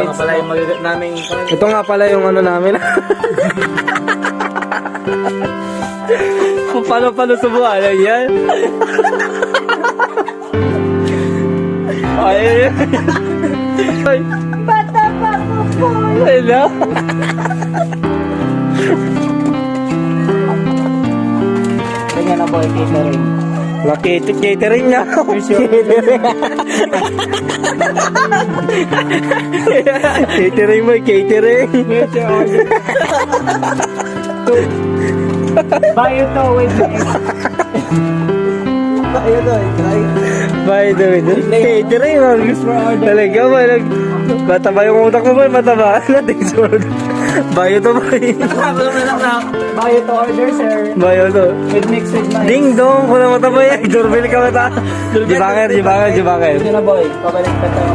nga pala yung magagat namin. Ito nga pala yung ano namin. Kung paano subukan lang yan. Ay, ay. Bata pa ko po. Hello. Ganyan na po yung catering. Catering na. Catering mo, catering. Bayo to, wait. Bayo to, By the way, catering mo. Talaga ba? Bata ba yung utak mo ba? Bata ba? Bayo to ba? Bayo to order, sir. Bayo to. With mixed with mine. Ding dong, kung mata ba yan? Doorbell ka mata. Jibanger. Ito na boy, pabalik ka tayo.